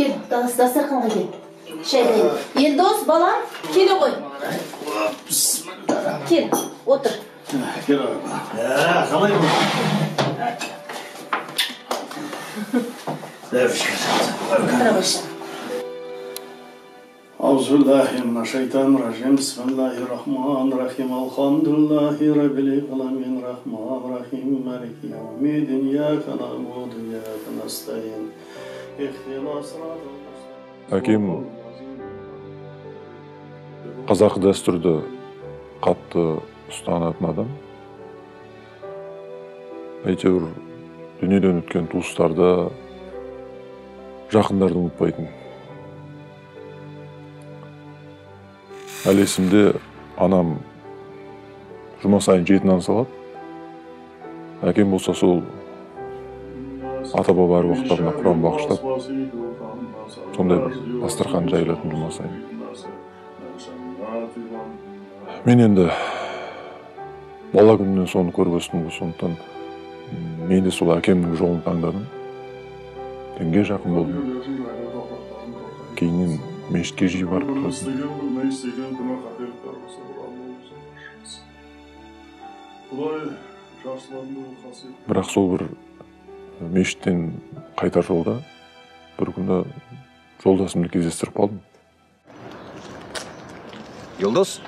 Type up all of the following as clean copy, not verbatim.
Kel, dasturxonga kel. Shayday. Eldos balam, kela qo'y. Kel, o'tir. Kel. Qalay bu? O'tira boshla. Auzubillahiminash-shaytonir-rajim. Bismillahir-rahmanir-rahim. Alhamdulillahi rabbil alamin. Rahmanir-rahim. Maliki yawmiddin. Iyyaka na'budu wa iyyaka nasta'in. Әкем қазақ дәстүрді қатты ұстанатын адам. Әйтеуір дүниеден өткен туыстарды, жақындарды ұмытпайтын. Әлі есімде анам жұма сайын 7 нан салады. Әкем болса сол ата-баба әруақтарына Құран бағыштап, сондай бір дастархан жайылатын жұма сайын. Мен енді бала күнінен соны көріп өстім, сондықтан мен де сол әкемнің жолын таңдадым. Дінге жақын болдым. Кейіннен мешітке жиі барып тұрдым. Бірақ сол бір мешіттен қайтар жолда бір күні жолдасымды кездестіріп қалдым. Yıldız.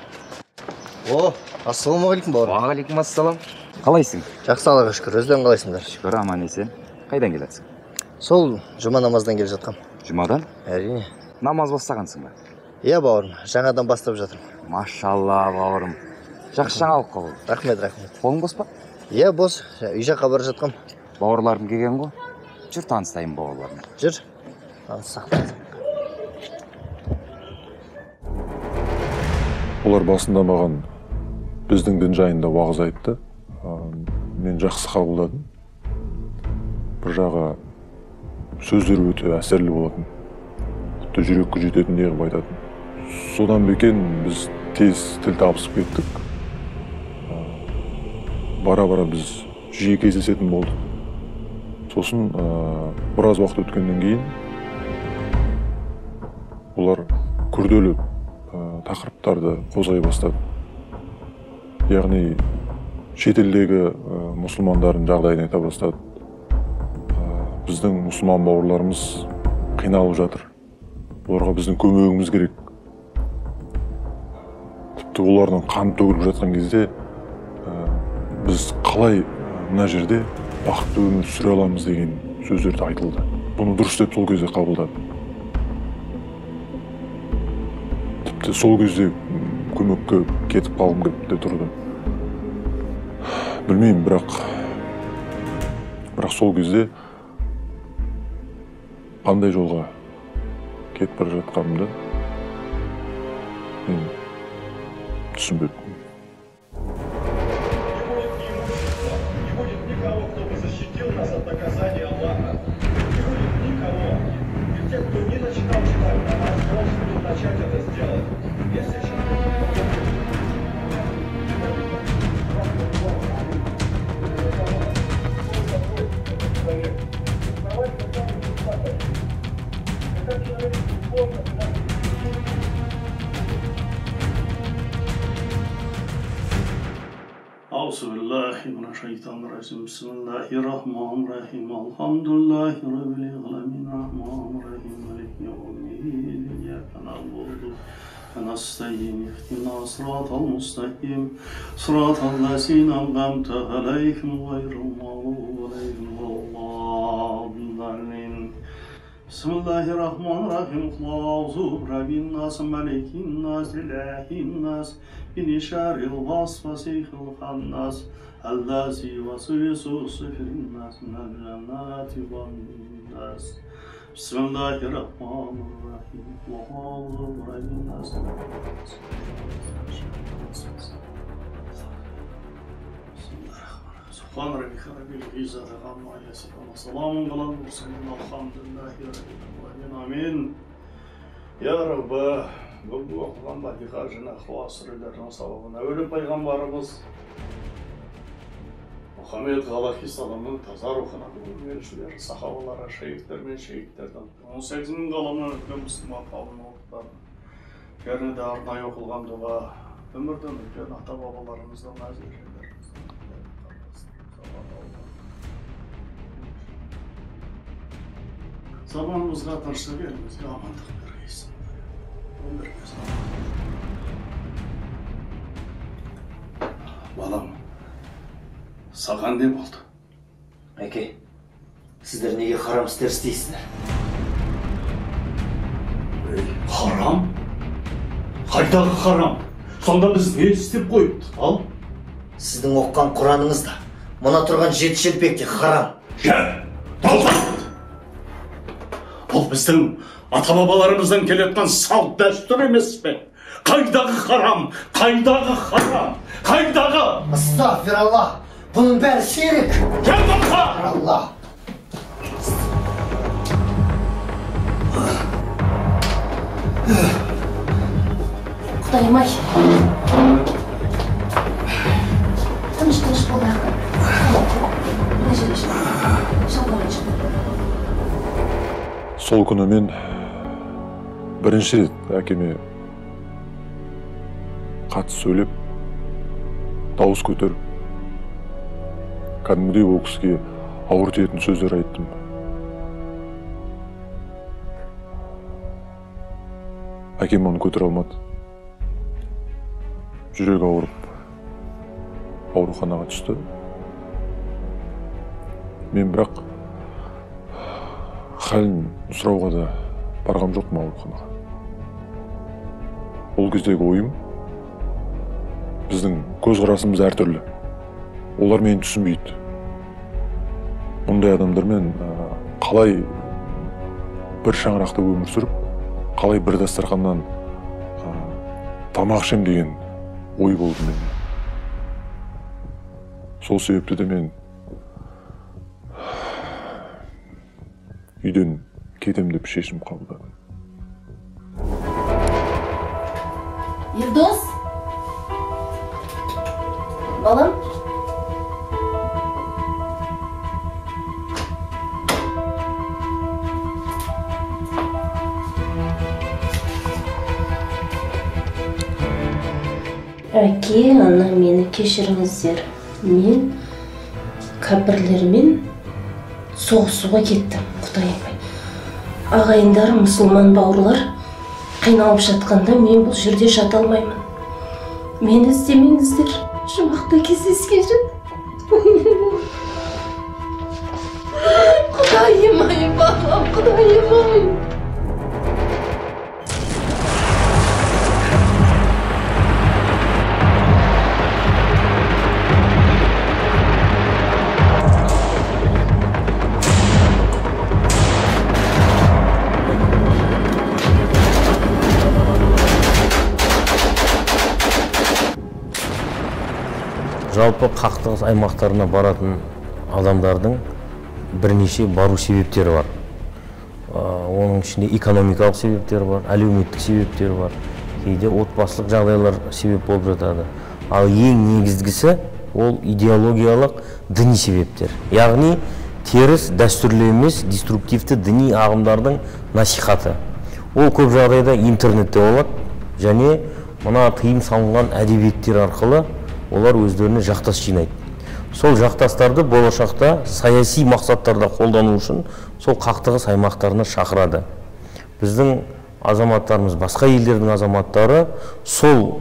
Ассалаумағалейкум бауырым. Уағалейкум ассалам. Қалайсың? Жақсы, Аллаға шүкір. Өздерің қалайсыңдар? Шүкір, аман есен. Қайдан келесің? Сол жұма намаздан келе жатқам. Жұмадан? Әрине. Намаз бастағансың ба? Иә бауырым, жаңадан бастап жатырмын. Машалла бауырым. Жақсы жаңалық қабыл. Рахмет. Қолың бос па? Иә, бос. Үй жаққа бара жатқам. Бауырларым келген ғой. Жүр таныстайын бауырларым. Жүр. Сақтайын. Олар басында маған біздің дін жайында уағыз айтты. Мен жақсы қабылдадым. Бір жағы сөздері өте әсерлі болатын. Тіпті жүрекке жететіндей қылып айтатын. Содан бекен біз тез тіл табысып кеттік. Бара-бара біз жиі кездесетін болдық. Сосын біраз уақыт өткеннен кейін олар күрделі тақырыптарды қозғай бастады. Яғни шетелдегі мұсылмандардың жағдайын айта бастады. Біздің мұсылман бауырларымыз қиналып жатыр. Оларға біздің көмегіміз керек. Тіпті олардың қан төгіліп жатқан кезде біз қалай мына жерде бақытты өмір сүре аламыз деген сөздерді айтылды. Бұны дұрыс деп сол кезде қабылдадым. Тіпті сол кезде көмекке кетіп қалғым келіп те тұрды. Білмеймін, бірақ сол кезде қандай жолға кетіп бара жатқанымды мен түсінбедім. Auzubillahiminash-shaytonir-rajim. Bismillahir-rahmanir-rahim. Alhamdulillahi rabbil alamin. Rahmanir-rahim. Maliki yawmiddin. Iyyaka na'budu wa nasta'in. Ihdinas siratal mustaqim. Siratal ladzina an'amta 'alaihim ghayril maghdubi 'alaihim waladdallin. Bismillahirrahmanirrahim. A'udzu birabbin nas, malikin nas, ilahin nas, min sharril waswasil khannas, allazi yuwaswisu fi nas, minal jannati wan nas. Bismillahirrahmanirrahim. A'udzu birabbin nas. Subhan rabbika rabbil izzati amma yasifun. Selamun alel murselin. Elhamdülillahi rabbil alamin. Amin. Ya Rabbi, bu okulan Fatiha jana xavasırlarının savabına ölü peygamberimiz Muhammed Aleyhisselam'ın taza ruhuna verişler, sahabalara, şehitler ve şehitlerden 18 bin kalanı ötken Müslüman kavmine okutlar. Yerine de arnayı okulan dua, ömürden ötken ata babalarımızdan nazir şeylerimizden. Zamanımızga tarıştık elimizge amandık vereysin. Balam, sаған ne болды? Әке, сіздер неге харам істер істейсіздер? Харам? Қайдағы харам? Сонда біз не істеп қойыпты, ал? Сіздің оққан Құраныңыз да, мына тұрған 7 шелпек те харам. Бұл біздің ата-бабаларымыздан келеткен салт дәстүр емес пе? Қайдағы харам? Қайдағы харам? Қайдағы? Астағфиралла, бұның бәрі шерік. Алла. Құдайым-ай. Тыныш бол. Мына жерге шалбарыңды шық. Сол күні мен бірінші рет әкеме қатты сөйлеп, дауыс көтеріп, кәдімгідей ол кісіге ауыр тиетін сөздер айттым. Әкем оны көтере алмады. Жүрегі ауырып, ауруханаға түсті. Мен бірақ халін сұрауға да барғам жоқпын ауруханаға. Ол кездегі ойым, біздің көзқарасымыз әртүрлі. Олар мені түсінбейді. Мұндай адамдармен қалай бір шаңырақта өмір сүріп, қалай бір дастарханнан тамақ ішем деген ой болды менде. Сол себепті де мен үйден кетем деп шешім қабылдадым. Елдос? Балам? Әке, ана мені кешіріңіздер. Мен кәпірлермен соғысуға кеттім, Құдайым-ай. Ағайындар, мұсылман бауырлар қиналып жатқанда мен бұл жерде жата алмаймын. Мені іздемеңіздер. Жұмақта кездескен жат. Құдайым-ай, балам, Құдайым-ай. Жалпы қақтығыс аймақтарына баратын адамдардың бірнеше бару себептері бар. Оның ішінде экономикалық себептер бар, әлеуметтік себептер бар, кейде отбасылық жағдайлар себеп болып жатады. Ал ең негізгісі ол идеологиялық діни себептер. Яғни теріс, дәстүрлі емес, деструктивті діни ағымдардың насихаты. Ол көп жағдайда интернетте болады және мына тыйым салынған әдебиеттер арқылы олар өздеріне жақтас жинайды. Сол жақтастарды болашақта саяси мақсаттарда қолдану үшін сол қақтығыс аймақтарына шақырады. Біздің азаматтарымыз, басқа елдердің азаматтары сол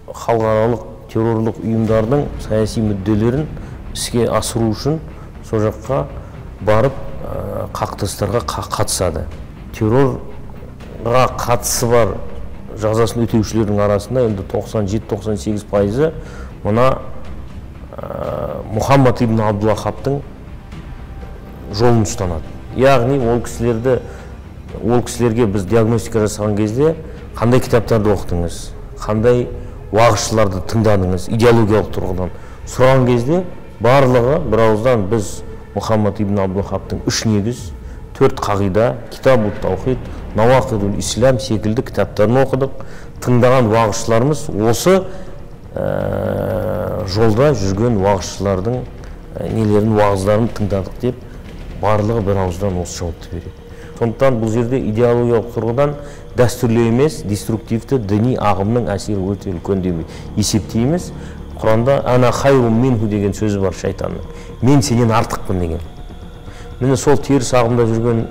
халықаралық террорлық ұйымдардың саяси мүдделерін іске асыру үшін сол жаққа барып қақтығыстарға қатысады. террорға қатысы бар жазасын өтеушілердің арасында енді 97-98% мына Мұхаммад ибн Абдул-Вахабтың жолын ұстанады. Яғни ол кісілерге біз диагностика жасаған кезде қандай кітаптарды оқытыңыз, қандай уағызшыларды тыңдадыңыз, идеологиялық тұрғыдан сұраған кезде барлығы бір ауыздан біз Мұхаммад ибн Абдул-Вахабтың 3 негіз, 4 қағида, Китабут Таухид, Науақидул Ислам секілді кітаптарын оқыдық. Тыңдаған уағызшыларымыз осы жолда жүрген уағызшылардың нелерін, уағыздарын тыңдадық деп барлығы бір ауыздан осы жауапты береді. Сондықтан бұл жерде идеологиялық тұрғыдан дәстүрлі емес, деструктивті діни ағымның әсері өте үлкен деп есептейміз. Құранда ана хайрун минху деген сөзі бар шайтанның. Мен сенен артықпын деген. Міне сол теріс ағымда жүрген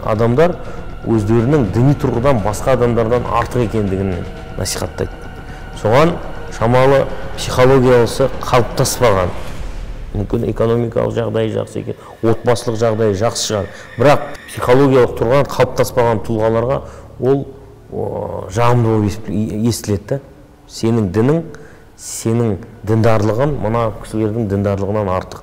адамдар өздерінің діни тұрғыдан басқа адамдардан артық екендігін насихаттайды. Соған шамалы психологиясы қалыптаспаған. Мүмкін экономикалық жағдайы жақсы екен, отбасылық жағдайы жақсы шығар. Бірақ психологиялық тұрғыдан қалыптаспаған тұлғаларға ол жағымды болып естіледі. Сенің дінің, сенің діндарлығын мына кісілердің діндарлығынан артық.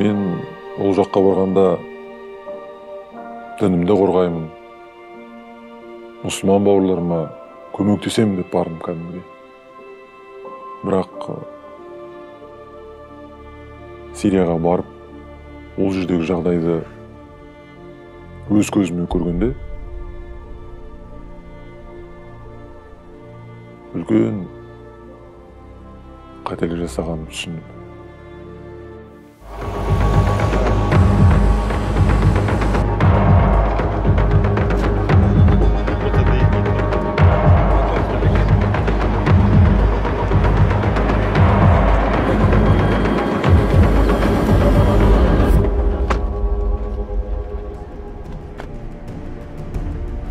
Мен ол жаққа барғанда дінімді қорғаймын, мұсылман бауырларыма көмектесемін деп бардым кәдімгідей. Бірақ Сирияға барып, ол жердегі жағдайды өз көзіме көргенде үлкен қателік жасағанымды түсіндім.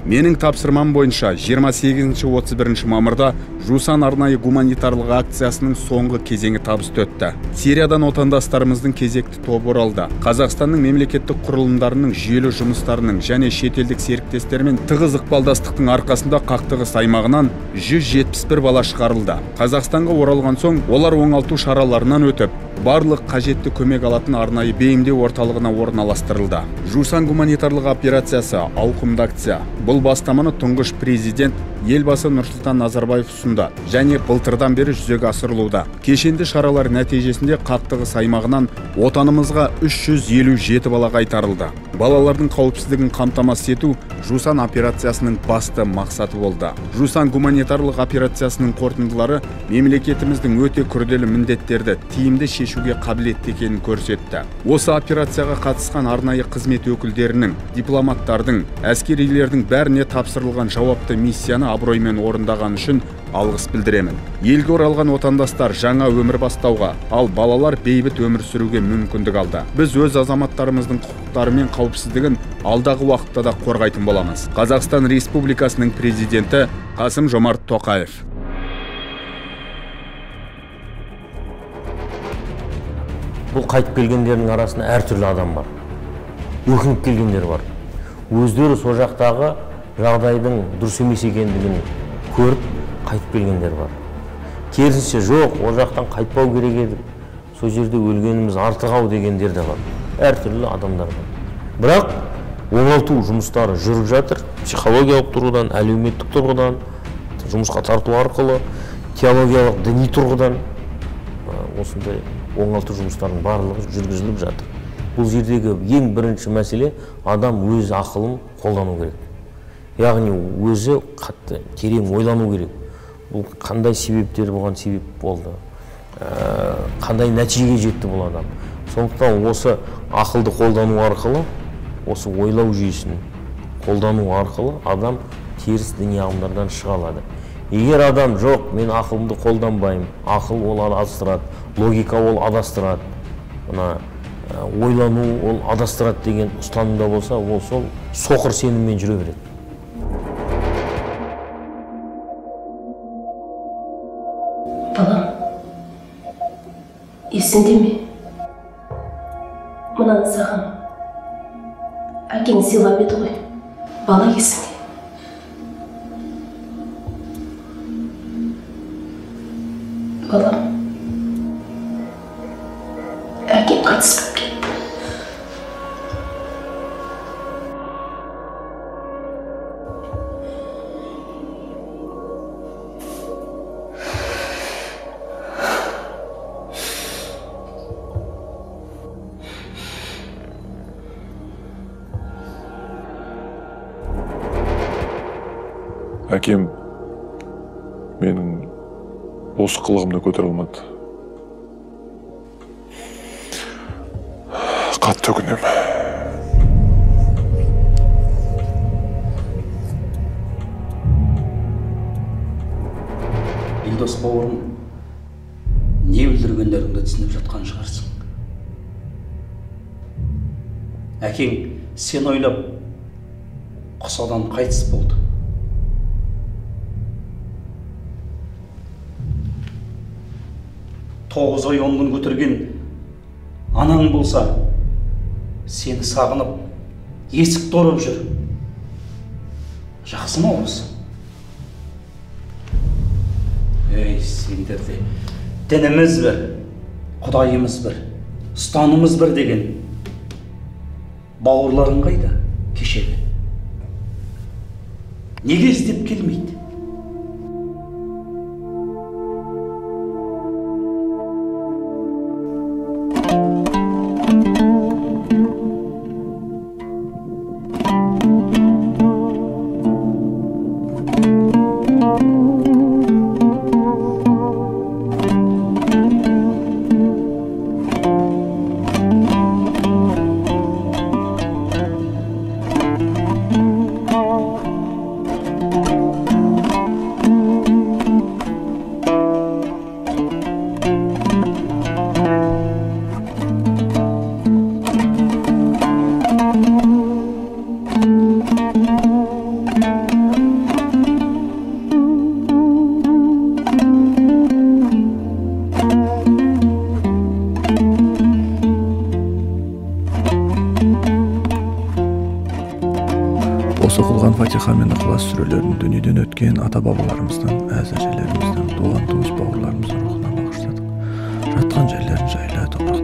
Менің тапсырмам бойынша 28-31 мамырда Жусан арнайы гуманитарлық акциясының соңғы кезеңі табысты өтті. Сириядан отандастарымыздың кезекті тобы оралды. Қазақстанның мемлекеттік құрылымдарының жүйелі жұмыстарының және шетелдік серіктестермен тығыз ықпалдастықтың арқасында қақтығыс аймағынан 171 бала шығарылды. Қазақстанға оралған соң олар оңалту шараларынан өтіп, барлық қажетті көмек алатын арнайы бейімдеу орталығына орналастырылды. Жусан гуманитарлық операциясы ауқымды акция. Бұл бастаманы тұңғыш президент елбасы Нұрсұлтан Назарбаев ұсынды және былтырдан бері жүзеге асырылуда. Кешенді шаралар нәтижесінде қақтығыс аймағынан отанымызға 357 бала қайтарылды. Балалардың қауіпсіздігін қамтамасыз ету Жусан операциясының басты мақсаты болды. Жусан гуманитарлық операциясының қорытындылары мемлекетіміздің өте күрделі міндеттерді тиімді шешуге қабілетті екенін көрсетті. Осы операцияға қатысқан арнайы қызмет өкілдерінің, дипломаттардың, әскерилердің бәріне тапсырылған жауапты миссияны абыроймен орындаған үшін алғыс білдіремін. Елге оралған отандастар жаңа өмір бастауға, ал балалар бейбіт өмір сүруге мүмкіндік алды. Біз өз азаматтарымыздың құқықтары мен қауіпсіздігін алдағы уақытта да қорғайтын боламыз. Қазақстан Республикасының президенті Қасым-Жомарт Тоқаев. Бұл қайтып келгендердің арасында әртүрлі адам бар. Өкініп келгендер бар. Өздері сол жақтағы жағдайдың дұрыс емес екендігін көріп қайтып келгендер бар. Керісінше жоқ, ол жақтан қайтпау керек еді. Сол жерде өлгеніміз артық-ау дегендер де бар. Әртүрлі адамдар бар. Бірақ оңалту жұмыстары жүріп жатыр. Психологиялық тұрғыдан, әлеуметтік тұрғыдан, жұмысқа тарту арқылы, теологиялық діни тұрғыдан осындай оңалту жұмыстарының барлығы жүргізіліп жатыр. Бұл жердегі ең бірінші мәселе адам өз ақылын қолдану керек. Яғни өзі қатты терең ойлану керек. Бұл қандай себептер болған себеп болды, қандай нәтижеге жетті бұл адам. Сондықтан осы ақылды қолдану арқылы, осы ойлау жүйесін қолдану арқылы адам теріс діни ағымдардан шыға алады. Егер адам жоқ, мен ақылымды қолданбаймын, ақыл ол адастырады, логика ол адастырады, ойлану ол адастырады деген ұстанымда болса, ол сол соқыр сеніммен жүре береді. Балам, есіңде ме? Мынаны саған әкең сыйлап еді ғой. Бала есіңде. Балам, әкең қайтыс болып кетті. Әкем менің осы қылығымды көтере алмады. Қатты өкінемін. Елдос бауырым, не бүлдіргендеріңді түсініп жатқан шығарсың. Әкең сен ойлап құсадан қайтыс болды. Тоғыз ай 10 күн көтерген анаң болса, сені сағынып, есік торып жүр. Жақсы ма осы? Ей, сендерде дініміз бір, құдайымыз бір, ұстанымыз бір деген бауырларың қайда кешегі? Неге іздеп келмейді? Осы оқылған фатиха мен ықылас сүрелерін дүниеден өткен ата-бабаларымыздан, әз-әжелеріміздің, туған туыс бауырларымыздың рухына бағыштадық. Жатқан жерлерін жайла, топырақ